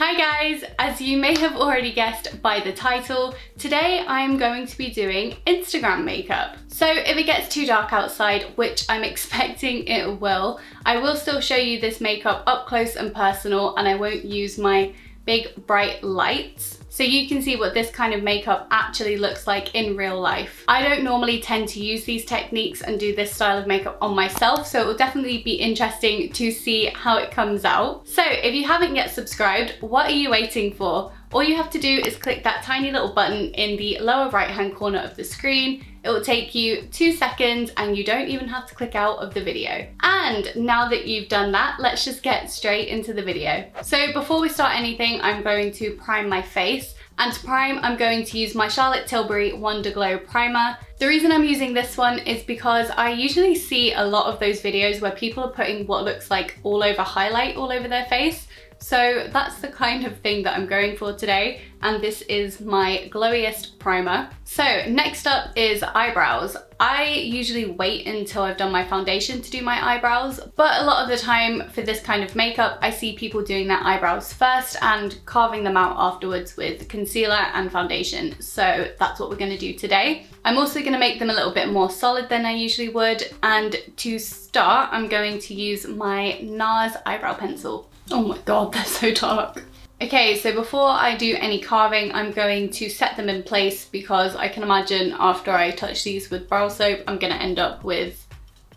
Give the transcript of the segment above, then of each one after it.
Hi guys, as you may have already guessed by the title, today I'm going to be doing Instagram makeup. So if it gets too dark outside, which I'm expecting it will, I will still show you this makeup up close and personal, and I won't use my big bright lights. So you can see what this kind of makeup actually looks like in real life. I don't normally tend to use these techniques and do this style of makeup on myself, so it will definitely be interesting to see how it comes out. So if you haven't yet subscribed, what are you waiting for? All you have to do is click that tiny little button in the lower right hand corner of the screen. It will take you 2 seconds and you don't even have to click out of the video. And now that you've done that, let's just get straight into the video. So before we start anything, I'm going to prime my face. And to prime, I'm going to use my Charlotte Tilbury Wonderglow primer. The reason I'm using this one is because I usually see a lot of those videos where people are putting what looks like all over highlight all over their face. So that's the kind of thing that I'm going for today, and this is my glowiest primer. So next up is eyebrows. I usually wait until I've done my foundation to do my eyebrows, but a lot of the time for this kind of makeup, I see people doing their eyebrows first and carving them out afterwards with concealer and foundation. So that's what we're gonna do today. I'm also gonna make them a little bit more solid than I usually would, and to start, I'm going to use my Nars eyebrow pencil. Oh my god, they're so dark. Okay, so before I do any carving, I'm going to set them in place because I can imagine after I touch these with brow soap, I'm gonna end up with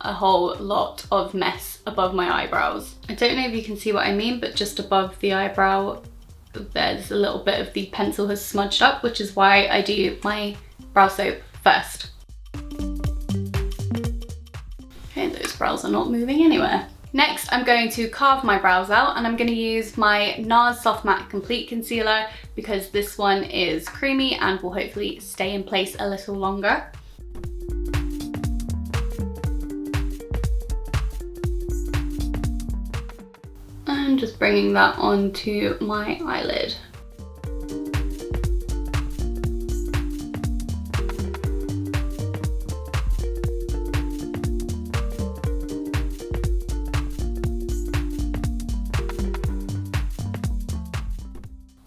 a whole lot of mess above my eyebrows. I don't know if you can see what I mean, but just above the eyebrow, there's a little bit of the pencil has smudged up, which is why I do my brow soap first. Okay, those brows are not moving anywhere. Next, I'm going to carve my brows out, and I'm going to use my Nars Soft Matte Complete Concealer because this one is creamy and will hopefully stay in place a little longer. And just bringing that onto my eyelid.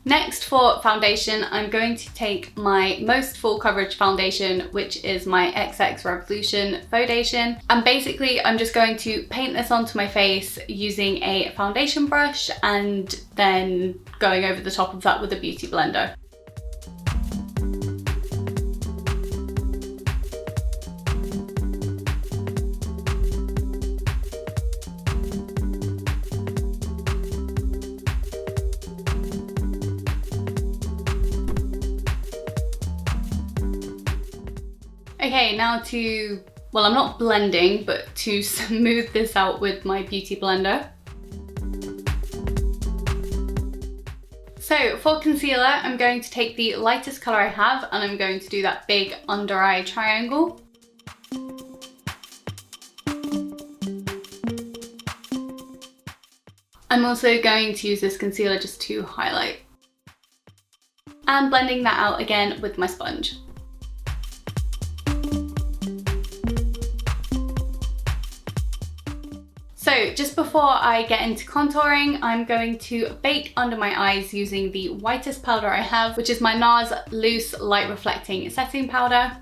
Next, for foundation, I'm going to take my most full coverage foundation, which is my XX Revolution Fauxdation. And basically, I'm just going to paint this onto my face using a foundation brush and then going over the top of that with a beauty blender. Okay, now to, well, I'm not blending, but to smooth this out with my beauty blender. So for concealer, I'm going to take the lightest color I have, and I'm going to do that big under eye triangle. I'm also going to use this concealer just to highlight. And blending that out again with my sponge. So just before I get into contouring, I'm going to bake under my eyes using the whitest powder I have, which is my Nars Loose Light Reflecting Setting Powder.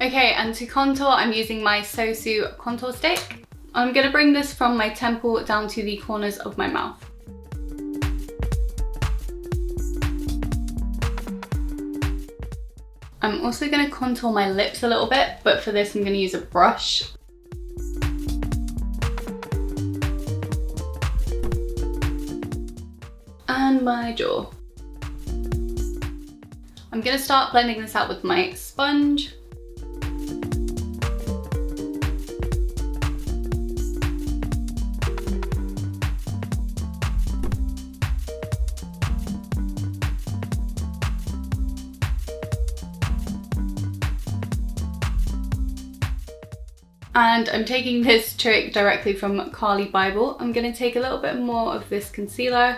Okay, and to contour, I'm using my Sosu contour stick. I'm gonna bring this from my temple down to the corners of my mouth. I'm also going to contour my lips a little bit, but for this I'm going to use a brush. And my jaw. I'm going to start blending this out with my sponge. And I'm taking this trick directly from Carli Bybel. I'm going to take a little bit more of this concealer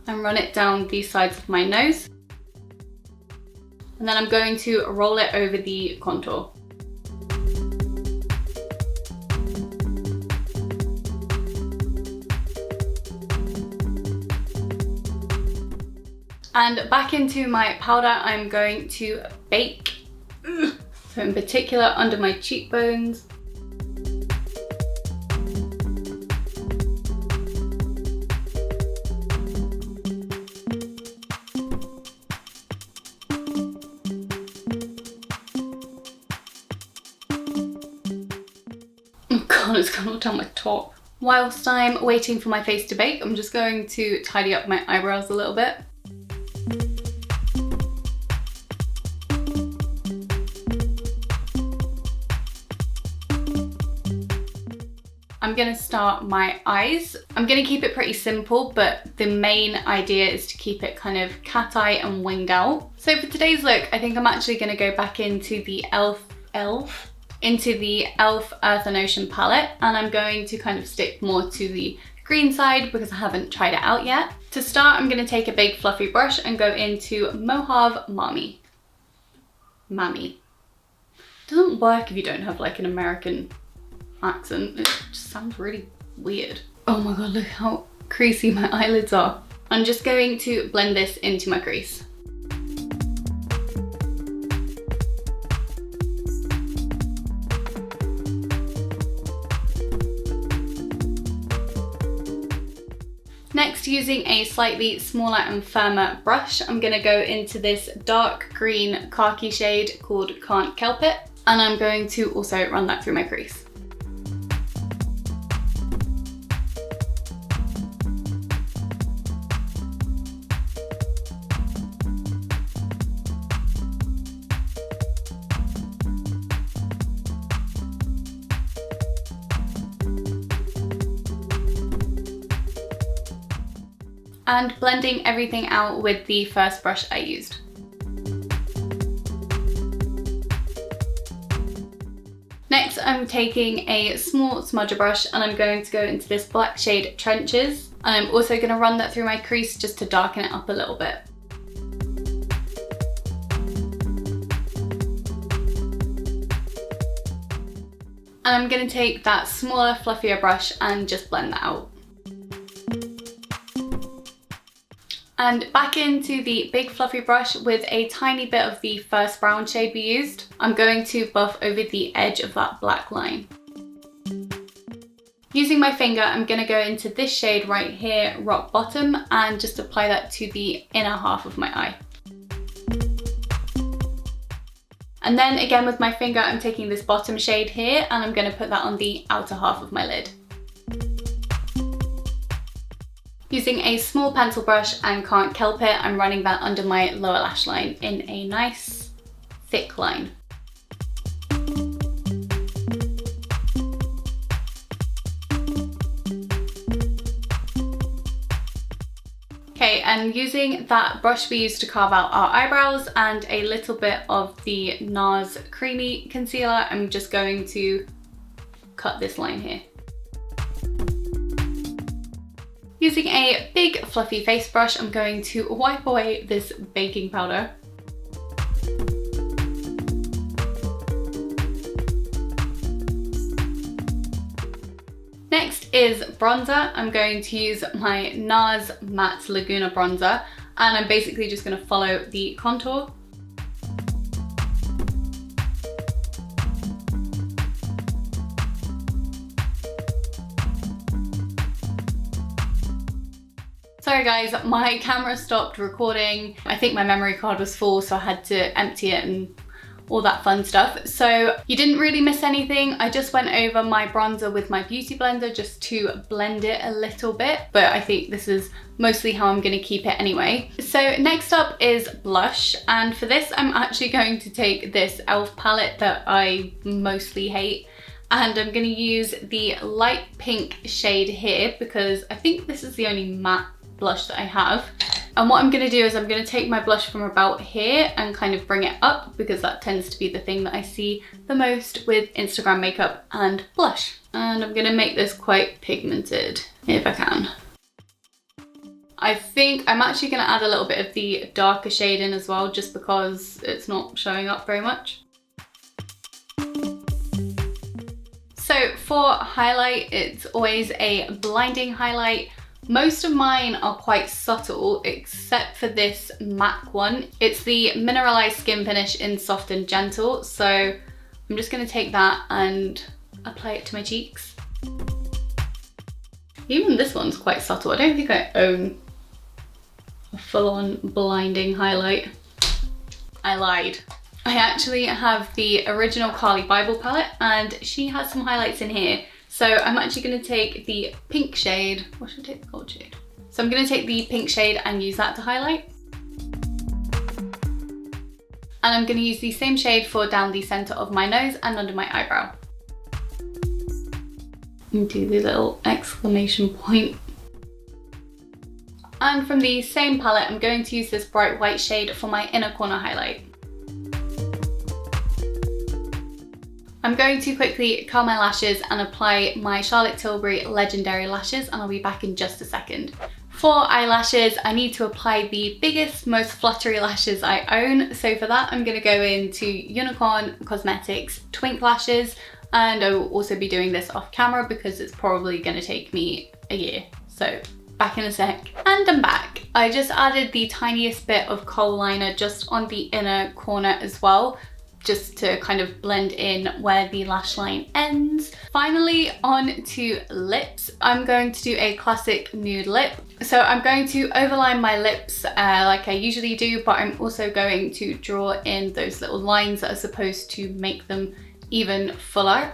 and run it down the sides of my nose. And then I'm going to roll it over the contour. And back into my powder, I'm going to bake. So in particular, under my cheekbones. Oh God, it's gone all down my top. Whilst I'm waiting for my face to bake, I'm just going to tidy up my eyebrows a little bit. I'm gonna start my eyes. I'm gonna keep it pretty simple, but the main idea is to keep it kind of cat eye and winged out. So for today's look, I think I'm actually gonna go back into the Earth and Ocean palette, and I'm going to kind of stick more to the green side because I haven't tried it out yet. To start, I'm gonna take a big fluffy brush and go into Mojave Mommy. Doesn't work if you don't have like an American accent. It just sounds really weird. Oh my God, look how creasy my eyelids are. I'm just going to blend this into my crease. Next, using a slightly smaller and firmer brush, I'm gonna go into this dark green khaki shade called Can't Kelp It, and I'm going to also run that through my crease. And blending everything out with the first brush I used. Next, I'm taking a small smudger brush and I'm going to go into this black shade Trenches. And I'm also going to run that through my crease just to darken it up a little bit. And I'm going to take that smaller, fluffier brush and just blend that out. And back into the big fluffy brush with a tiny bit of the first brown shade we used. I'm going to buff over the edge of that black line. Using my finger, I'm going to go into this shade right here, Rock Bottom, and just apply that to the inner half of my eye. And then again with my finger, I'm taking this bottom shade here and I'm going to put that on the outer half of my lid. Using a small pencil brush and Can't Kelp It, I'm running that under my lower lash line in a nice thick line. Okay, and using that brush we used to carve out our eyebrows and a little bit of the Nars Creamy Concealer, I'm just going to cut this line here. Using a big fluffy face brush, I'm going to wipe away this baking powder. Next is bronzer. I'm going to use my Nars Matte Laguna bronzer, and I'm basically just going to follow the contour. Sorry guys, my camera stopped recording. I think my memory card was full, so I had to empty it and all that fun stuff. So you didn't really miss anything. I just went over my bronzer with my beauty blender just to blend it a little bit, but I think this is mostly how I'm gonna keep it anyway. So next up is blush, and for this I'm actually going to take this e.l.f. palette that I mostly hate, and I'm gonna use the light pink shade here because I think this is the only matte blush that I have. And what I'm going to do is I'm going to take my blush from about here and kind of bring it up because that tends to be the thing that I see the most with Instagram makeup and blush. And I'm going to make this quite pigmented if I can. I think I'm actually going to add a little bit of the darker shade in as well just because it's not showing up very much. So for highlight, it's always a blinding highlight Most of mine are quite subtle except for this MAC one. It's the Mineralise Skin Finish in Soft and Gentle. So I'm just gonna take that and apply it to my cheeks. Even this one's quite subtle. I don't think I own a full-on blinding highlight. I lied. I actually have the original Carli Bybel palette and she has some highlights in here. So I'm actually gonna take the pink shade, or should I take the gold shade? So I'm gonna take the pink shade and use that to highlight. And I'm gonna use the same shade for down the center of my nose and under my eyebrow. And do the little exclamation point. And from the same palette, I'm going to use this bright white shade for my inner corner highlight. I'm going to quickly curl my lashes and apply my Charlotte Tilbury Legendary lashes, and I'll be back in just a second. For eyelashes, I need to apply the biggest, most fluttery lashes I own. So for that, I'm gonna go into Unicorn Cosmetics Twink lashes. And I will also be doing this off camera because it's probably gonna take me a year. So back in a sec. And I'm back. I just added the tiniest bit of Khol liner just on the inner corner as well, just to kind of blend in where the lash line ends. Finally, on to lips. I'm going to do a classic nude lip. So I'm going to overline my lips like I usually do, but I'm also going to draw in those little lines that are supposed to make them even fuller.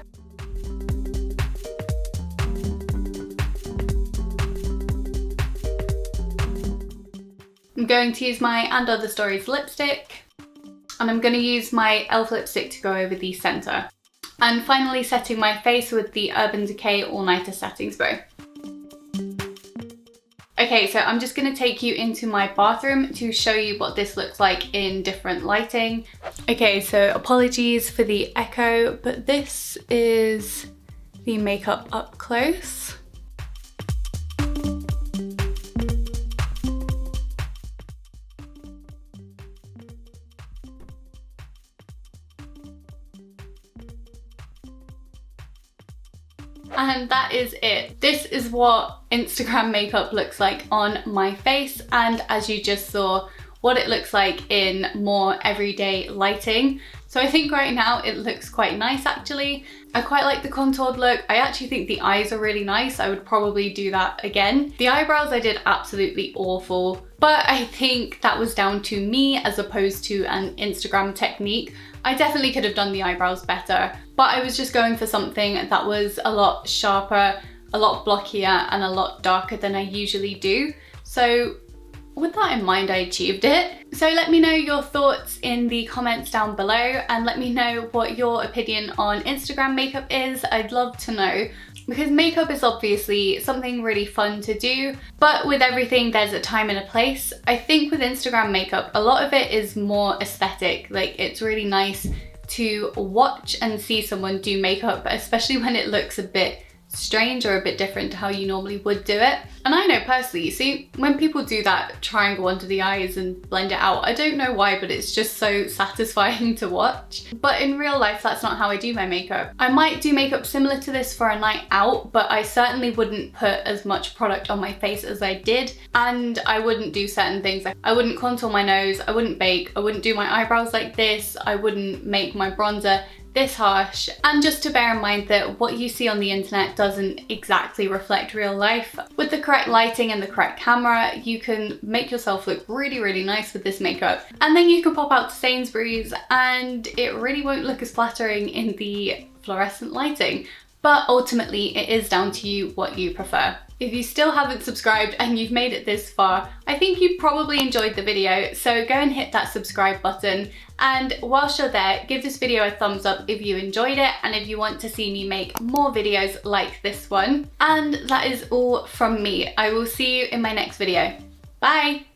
I'm going to use my And Other Stories lipstick, and I'm going to use my e.l.f. lipstick to go over the center. And finally setting my face with the Urban Decay All Nighter Setting Spray. Okay, so I'm just gonna take you into my bathroom to show you what this looks like in different lighting. Okay, so apologies for the echo, but this is the makeup up close. And that is it. This is what Instagram makeup looks like on my face, and as you just saw, what it looks like in more everyday lighting. So I think right now it looks quite nice actually. I quite like the contoured look. I actually think the eyes are really nice. I would probably do that again. The eyebrows I did absolutely awful, but I think that was down to me as opposed to an Instagram technique. I definitely could have done the eyebrows better, but I was just going for something that was a lot sharper, a lot blockier, and a lot darker than I usually do. So with that in mind, I achieved it. So let me know your thoughts in the comments down below, and let me know what your opinion on Instagram makeup is. I'd love to know, because makeup is obviously something really fun to do, but with everything there's a time and a place. I think with Instagram makeup, a lot of it is more aesthetic. Like, it's really nice to watch and see someone do makeup, especially when it looks a bit strange or a bit different to how you normally would do it. And I know personally, you see, when people do that triangle under the eyes and blend it out, I don't know why, but it's just so satisfying to watch. But in real life, that's not how I do my makeup. I might do makeup similar to this for a night out, but I certainly wouldn't put as much product on my face as I did, and I wouldn't do certain things. Like, I wouldn't contour my nose, I wouldn't bake, I wouldn't do my eyebrows like this, I wouldn't make my bronzer this harsh. And just to bear in mind that what you see on the internet doesn't exactly reflect real life. With the correct lighting and the correct camera, you can make yourself look really, really nice with this makeup. And then you can pop out to Sainsbury's and it really won't look as flattering in the fluorescent lighting. But ultimately, it is down to you what you prefer. If you still haven't subscribed and you've made it this far, I think you probably enjoyed the video, so go and hit that subscribe button. And whilst you're there, give this video a thumbs up if you enjoyed it and if you want to see me make more videos like this one. And that is all from me. I will see you in my next video. Bye!